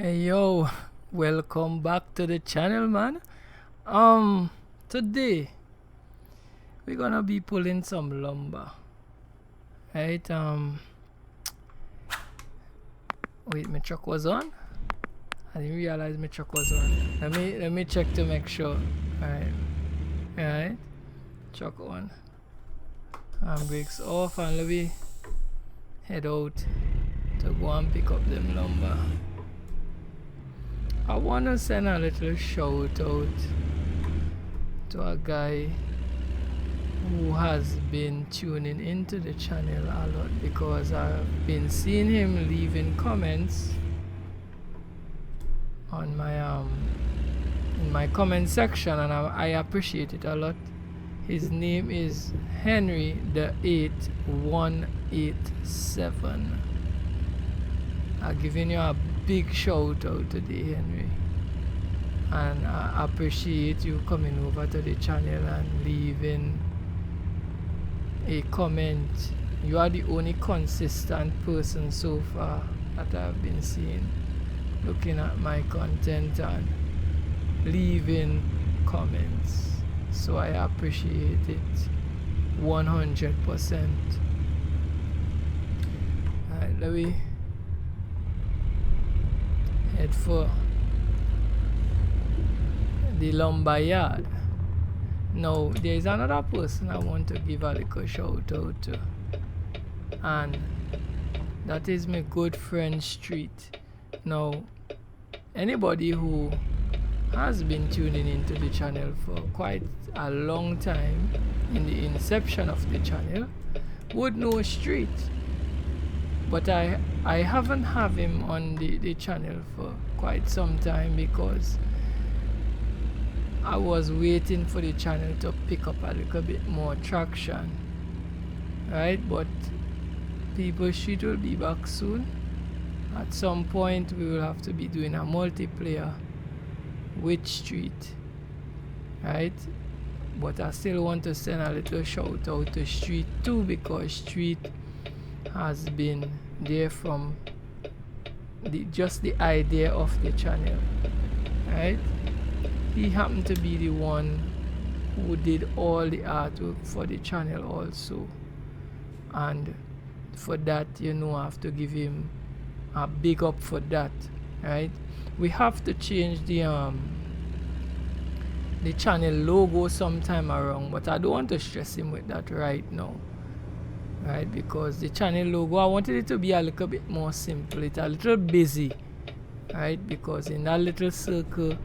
Hey yo, welcome back to the channel, man. Today we're gonna be pulling some lumber, right? Wait, my truck was on. I didn't realize my truck was on. Let me check to make sure. Alright, truck on. Brakes off, and let me head out to go and pick up them lumber. I wanna send a little shout out to a guy who has been tuning into the channel a lot, because I've been seeing him leaving comments on my in my comment section, and I appreciate it a lot. His name is Henry the 8187. I'm giving you a big shout out today, Henry, and I appreciate you coming over to the channel and leaving a comment. You are the only consistent person so far that I've been seeing, looking at my content and leaving comments, so I appreciate it 100%. Alright, let me head for the lumber yard. Now, there is another person I want to give a little shout out to, and that is my good friend Street. Now, anybody who has been tuning into the channel for quite a long time, in the inception of the channel, would know Street, but I haven't have him on the channel for quite some time, because I was waiting for the channel to pick up a little bit more traction, right? But People Street will be back soon. At some point we will have to be doing a multiplayer with Street, right? But I still want to send a little shout out to Street too, because Street has been there from just the idea of the channel, right? He happened to be the one who did all the artwork for the channel also, and for that, I have to give him a big up for that, right? We have to change the channel logo sometime around, but I don't want to stress him with that right now, right? Because the channel logo, I wanted it to be a little bit more simple. It's a little busy, right? Because in that little circle,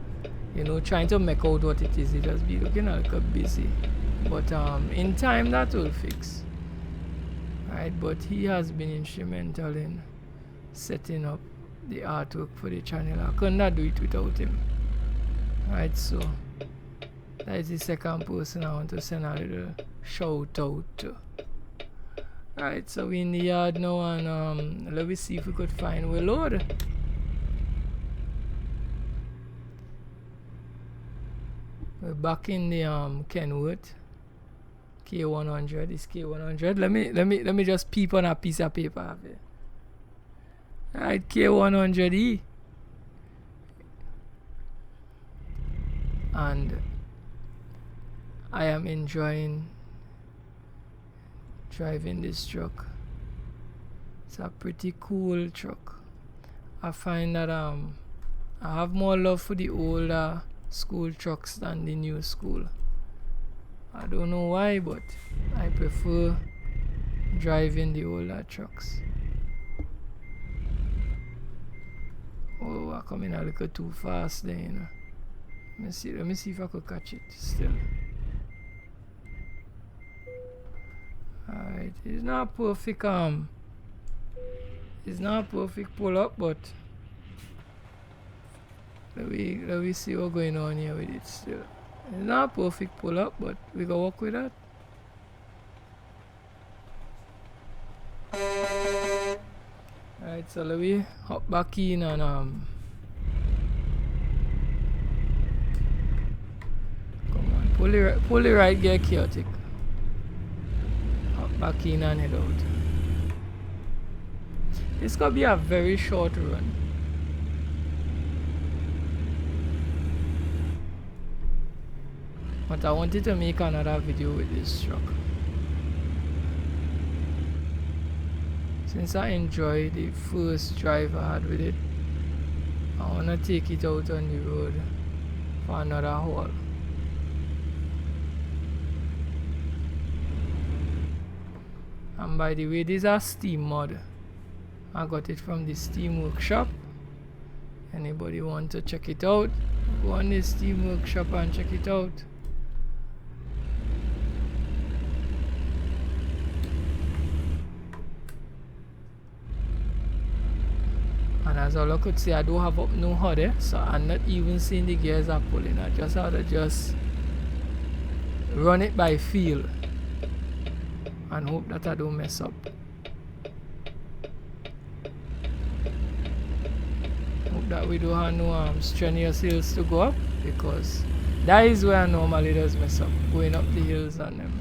trying to make out what it is, it just be looking a little busy. But in time that will fix, right? But he has been instrumental in setting up the artwork for the channel. I could not do it without him, right? So that is the second person I want to send a little shout out to. Right, so we're in the yard now, and let me see if we could find we load. We're back in the Kenworth K100. This K100. Let me just peep on a piece of paper here. Right, K100E, and I am enjoying driving this truck. It's a pretty cool truck. I find that I have more love for the older school trucks than the new school. I don't know why, but I prefer driving the older trucks. Oh, I'm coming a little too fast there, Let me see if I could catch it still. Alright, it's not perfect pull up, but let me see what's going on here with it still. It's not perfect pull up, but we can work with that. Alright, so let me hop back in and come on, pull the right gear, chaotic. Hop back in and head out. This could be a very short run. But I wanted to make another video with this truck. Since I enjoyed the first drive I had with it, I want to take it out on the road for another haul. And by the way, this is a Steam mod. I got it from the Steam Workshop. Anybody want to check it out, go on the Steam Workshop and check it out. And as all I could see, I don't have up no HUD, so I'm not even seeing the gears are pulling. I just have to just run it by feel and hope that I don't mess up. Hope that we don't have no strenuous hills to go up, because that is where I normally does mess up, going up the hills on them.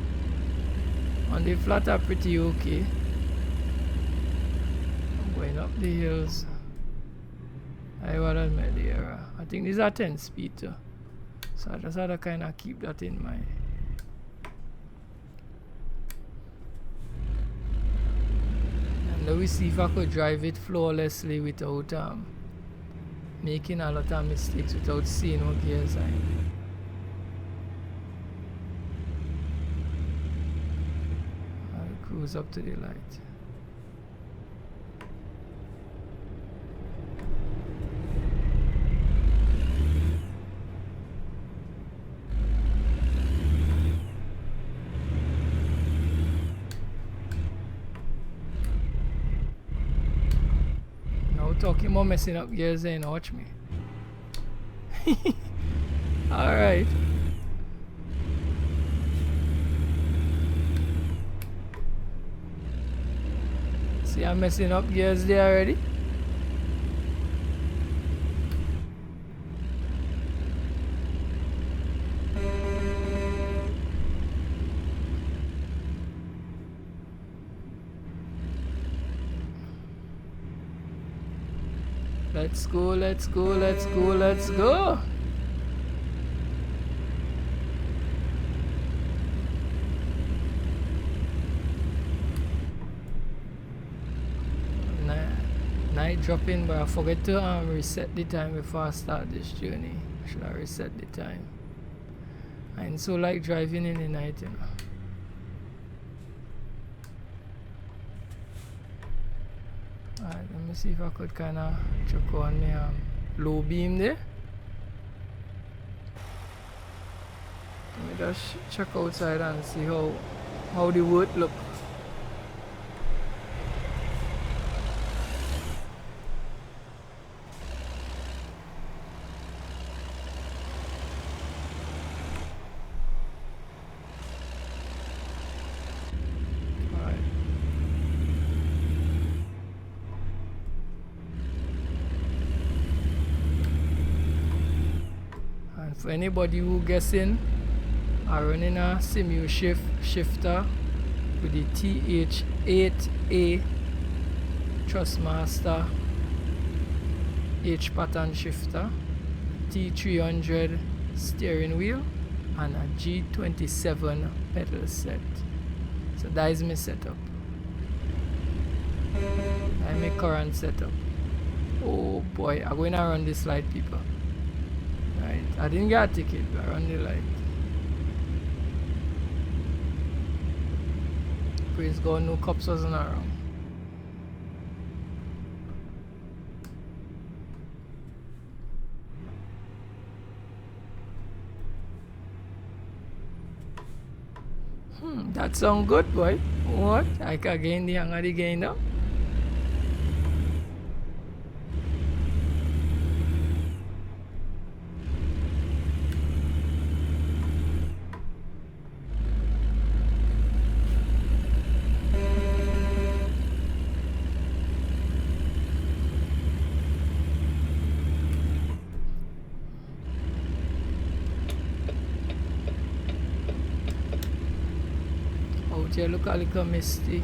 On the flat are pretty okay. Going up the hills, I would admit the error. I think these are 10 speed too, so I just had to kind of keep that in mind. And let me see if I could drive it flawlessly without making a lot of mistakes, without seeing what gears I'm in. I'll cruise up to the light. Talking about messing up gears and watch me. Alright. See, I'm messing up gears there already. Let's go, let's go, let's go, let's go. Night dropping, but I forget to reset the time before I start this journey. Should I reset the time? I ain't so like driving in the night, you know. Alright, let me see if I could kind of check on the low beam there. Let me just check outside and see how the wood look. For anybody who guessing, I'm running a Simu shifter with the TH8A Trustmaster H pattern shifter, T300 steering wheel, and a G27 pedal set. So that is my setup. That is my current setup. Oh boy, I'm going to run this light, people. Right, I didn't get a ticket, but I run the light. Praise God, no cops wasn't around. That sound good, boy. What? I can gain the hang of the game now. Out here look a little misty.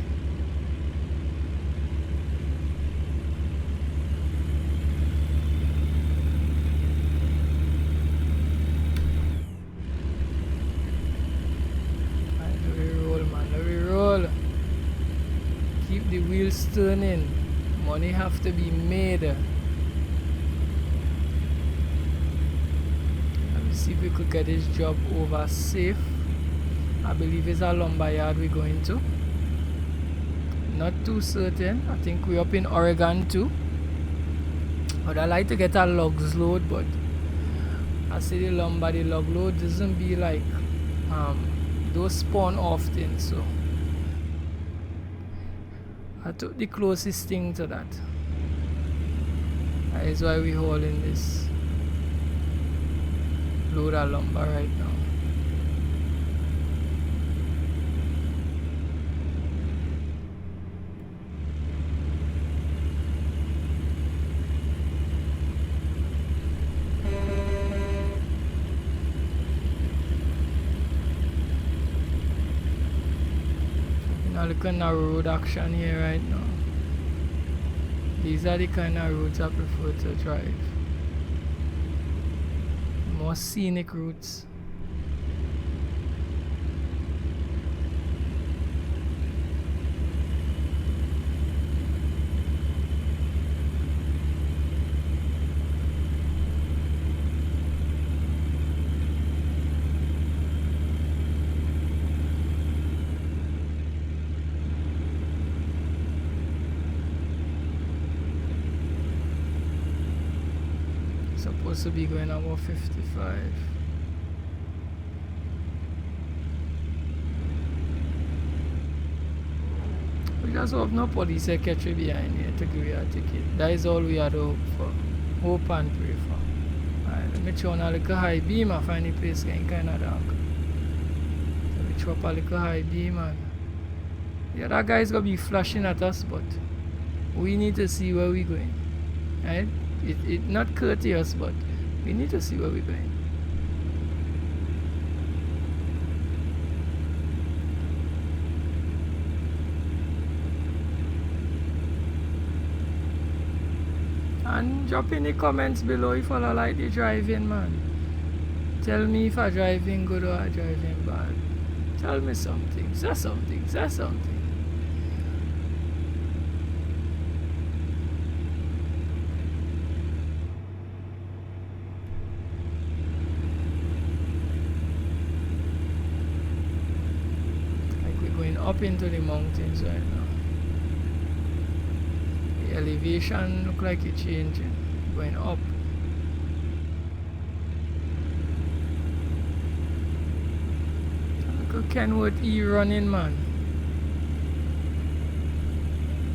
wheels turning. Money have to be made. Let me see if we could get this job over safe. I believe it's a lumber yard we're going to. Not too certain. I think we're up in Oregon too. But I like to get a logs load, but I see the log load doesn't be like those spawn often, so I took the closest thing to that. That is why we're hauling this load of lumber right now. Look at the road action here right now. These are the kind of roads I prefer to drive. More scenic routes. Supposed to be going about 55. We just hope no police catch you behind here to give you a ticket. That is all we had to hope for. Hope and pray for. Alright, let me throw on a little high beam. I find the place getting kind of dark. Let me throw up a little high beam and yeah, that guy's gonna be flashing at us, but we need to see where we're going. Right? It not courteous, but we need to see where we're going. And drop in the comments below if you like the driving, man. Tell me if I'm driving good or I'm driving bad. Tell me something. Say something. Say something. Up into the mountains right now. The elevation look like it's changing, going up. Look at Kenworth E running, man.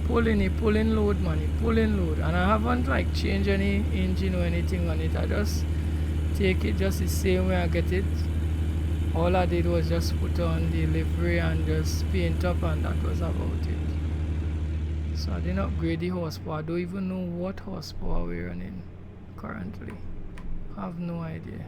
Pulling load, man. Pulling load, and I haven't like changed any engine or anything on it. I just take it just the same way I get it. All I did was just put on the livery and just paint up, and that was about it. So I didn't upgrade the horsepower. I don't even know what horsepower we're running currently. I have no idea.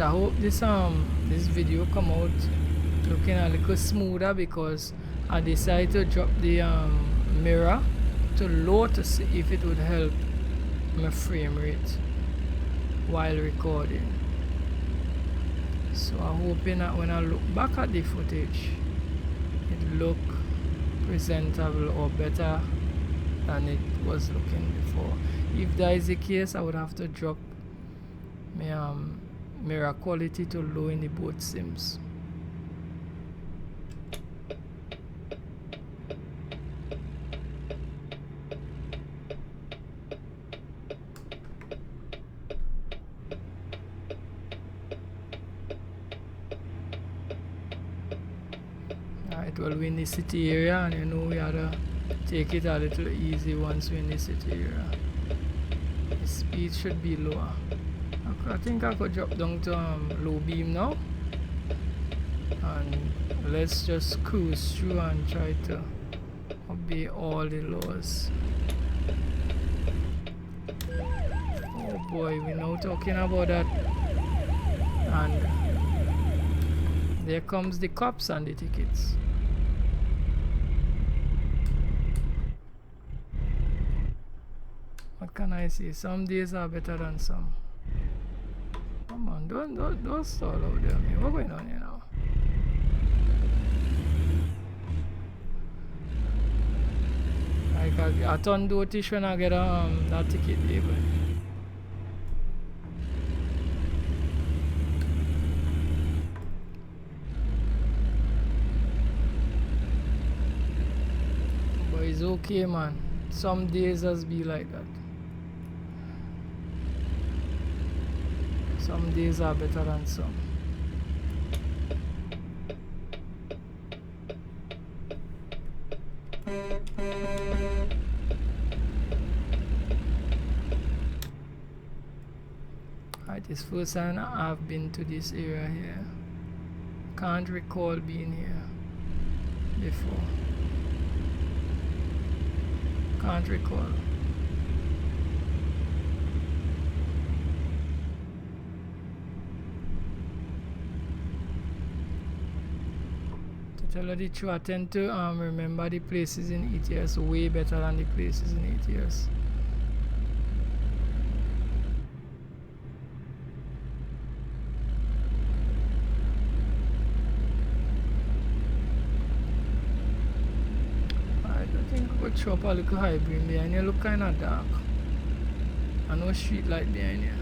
I hope this video come out looking a little smoother, because I decided to drop the mirror to low to see if it would help my frame rate while recording. So I'm hoping that when I look back at the footage, it look presentable or better than it was looking before. If that is the case, I would have to drop my mirror quality to low in the both sims. Alright, well, we're in the city area, and you know we had to take it a little easy once we're in the city area. The speed should be lower. I think I could drop down to low beam now, and let's just cruise through and try to obey all the laws. Oh boy, we're now talking about that, and there comes the cops and the tickets. What can I say? Some days are better than some. Come on, don't stall out there, man. What's going on here now? Like I turn dotish when I get that ticket label. But it's okay, man. Some days just be like that. Some days are better than some. Alright, it's first time I've been to this area here. Can't recall being here before. Can't recall. To tell you the truth, I tend to remember the places in ETS way better than the places in ETS. Throw up a little high beam behind you, look kinda dark. And no street light behind you.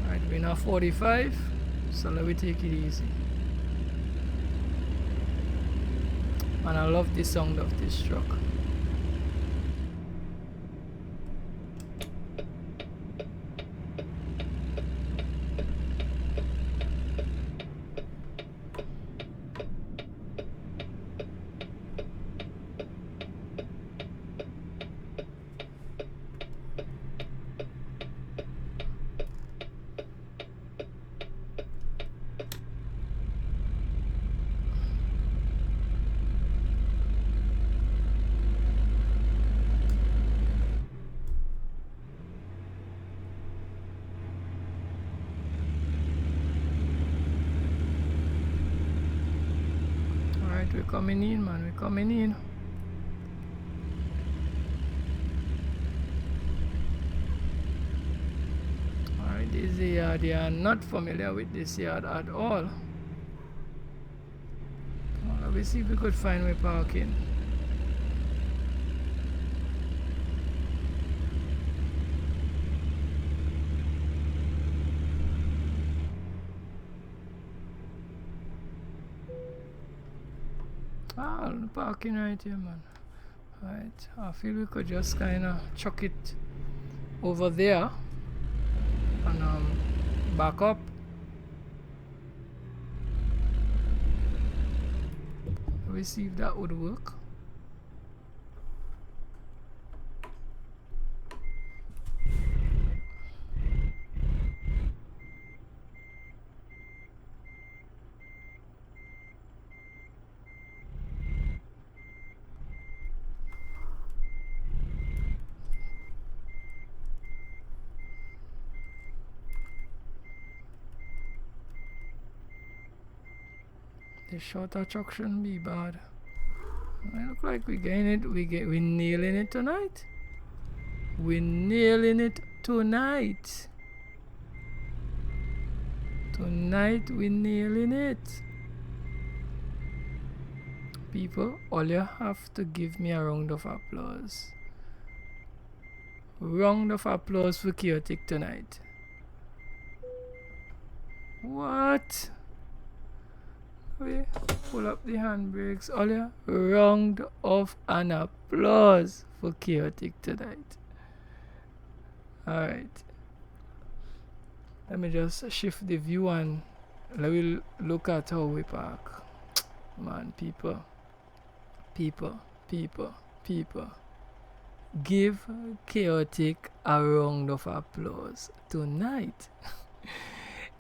Alright, we're now 45, so let me take it easy. And I love the sound of this truck. We're coming in, man. We're coming in. Alright, this is the yard. They are not familiar with this yard at all. Well, let's see if we could find where parking. Ah, parking right here, man. Right, I feel we could just kind of chuck it over there and back up. Let's see if that would work. The shorter truck shouldn't be bad. It look like we're getting it. We're nailing it tonight. We're nailing it tonight. Tonight we're nailing it. People, all you have to give me a round of applause. Round of applause for Chaotic tonight. What? We pull up the handbrakes. All you round of an applause for Chaotic tonight. Alright. Let me just shift the view and let me look at how we park. Man, people. Give Chaotic a round of applause tonight.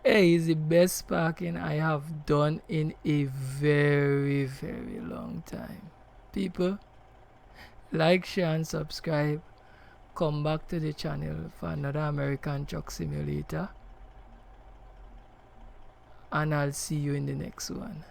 Hey, it's the best parking I have done in a very, very long time. People, like, share and subscribe. come back to the channel for another American Truck Simulator, and I'll see you in the next one.